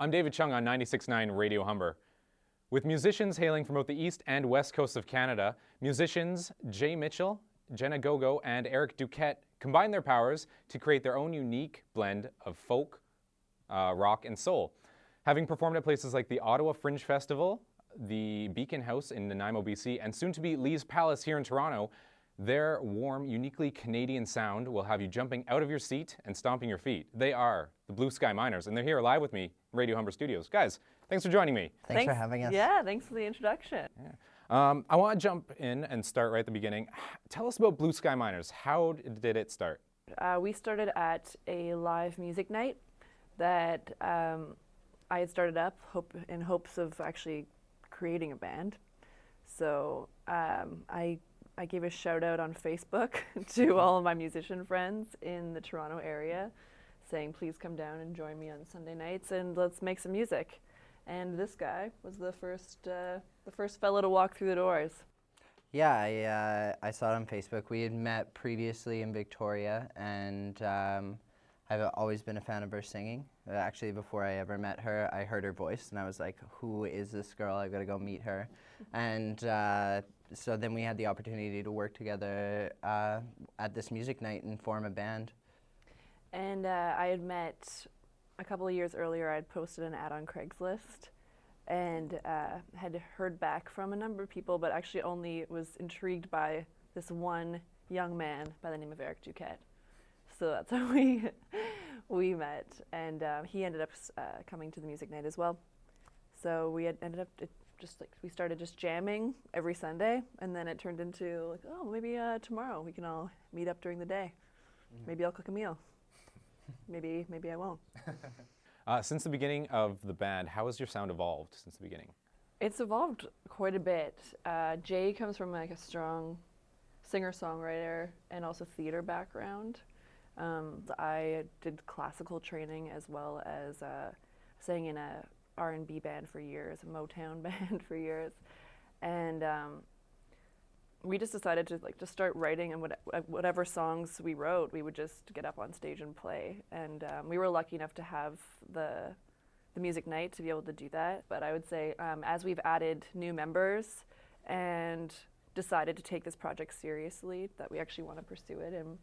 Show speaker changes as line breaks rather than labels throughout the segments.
I'm David Chung on 96.9 Radio Humber. With musicians hailing from both the east and west coasts of Canada, musicians Jay Mitchell, Jenna Gogo, and Eric Duquette combine their powers to create their own unique blend of folk, rock, and soul. Having performed at places like the Ottawa Fringe Festival, the Beacon House in Nanaimo, BC, and soon to be Lee's Palace here in Toronto, their warm, uniquely Canadian sound will have you jumping out of your seat and stomping your feet. They are the Blue Sky Miners, and they're here live with me, Radio Humber Studios. Guys, thanks for joining me.
Thanks for having us.
Yeah, thanks for the introduction.
Yeah. I want to jump in and start right at the beginning. Tell us about Blue Sky Miners. How did it start?
We started at a live music night that I had started up in hopes of actually creating a band. So I gave a shout out on Facebook to all of my musician friends in the Toronto area, saying please come down and join me on Sunday nights and let's make some music. And this guy was the first fellow to walk through the doors.
Yeah, I saw it on Facebook. We had met previously in Victoria, and I've always been a fan of her singing. Actually, before I ever met her, I heard her voice, and I was like, who is this girl? I've got to go meet her. And so then we had the opportunity to work together at this music night and form a band.
And I had met, a couple of years earlier, I had posted an ad on Craigslist and had heard back from a number of people, but actually only was intrigued by this one young man by the name of Eric Duquette. So that's how we met, and he ended up coming to the music night as well. So we had ended up we started just jamming every Sunday, and then it turned into like, oh, maybe tomorrow we can all meet up during the day. Maybe I'll cook a meal. Maybe I won't.
Since the beginning of the band, how has your sound evolved since the beginning?
It's evolved quite a bit. Jay comes from like a strong singer-songwriter and also theater background. I did classical training as well as sang in a R&B band for years, a Motown band for years, and we just decided to just start writing, and whatever songs we wrote, we would just get up on stage and play. And we were lucky enough to have the music night to be able to do that. But I would say as we've added new members and decided to take this project seriously, that we actually want to pursue it, and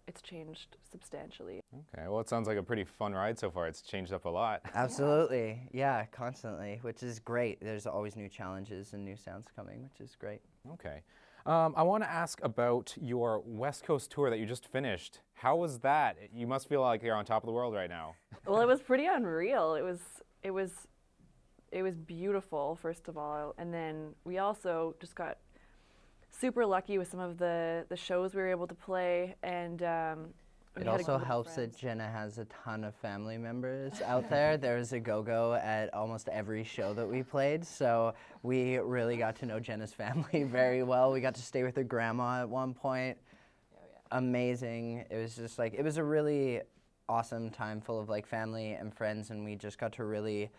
it's changed substantially.
Okay, well, it sounds like a pretty fun ride so far. It's changed up a lot.
Absolutely, yeah, constantly, which is great. There's always new challenges and new sounds coming, which is great.
Okay. I want to ask about your West Coast tour that you just finished. How was that? You must feel like you're on top of the world right now.
Well, it was pretty unreal. It was beautiful, first of all, and then we also just got super lucky with some of the shows we were able to play, and
it also helps that Jenna has a ton of family members out there. There was a go-go at almost every show that we played, so we really got to know Jenna's family very well. We got to stay with her grandma at one point. Oh, yeah. Amazing. It was just like, it was a really awesome time full of like family and friends, and we just got to really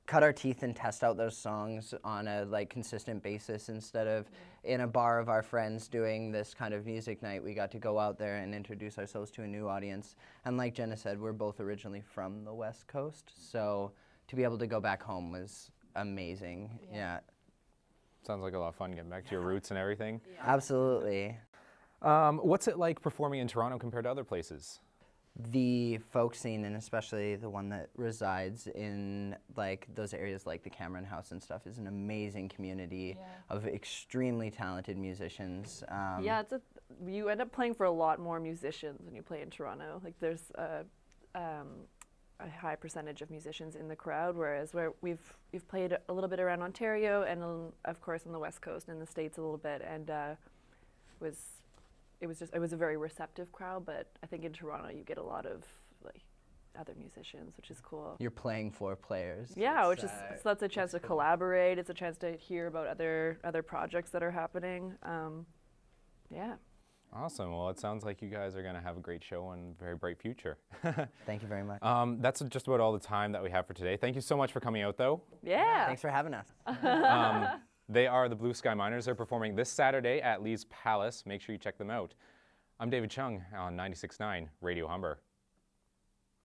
cut our teeth and test out those songs on a like consistent basis instead of in a bar of our friends doing this kind of music night. We got to go out there and introduce ourselves to a new audience. And like Jenna said, we're both originally from the West Coast, so to be able to go back home was amazing. Yeah.
Sounds like a lot of fun getting back to your roots and everything.
Yeah. Absolutely.
What's it like performing in Toronto compared to other places?
The folk scene, and especially the one that resides in like those areas like the Cameron House and stuff, is an amazing community of extremely talented musicians.
Yeah, you end up playing for a lot more musicians when you play in Toronto. Like there's a high percentage of musicians in the crowd, whereas we've played a little bit around Ontario and of course on the West Coast and the States a little bit, and it was a very receptive crowd, but I think in Toronto you get a lot of like other musicians, which is cool.
You're playing for players.
Yeah, so that's a chance to collaborate. It's a chance to hear about other projects that are happening. Yeah.
Awesome. Well, it sounds like you guys are going to have a great show and a very bright future.
Thank you very much.
That's just about all the time that we have for today. Thank you so much for coming out, though.
Yeah.
Thanks for having us.
They are the Blue Sky Miners. They're performing this Saturday at Lee's Palace. Make sure you check them out. I'm David Chung on 96.9 Radio Humber.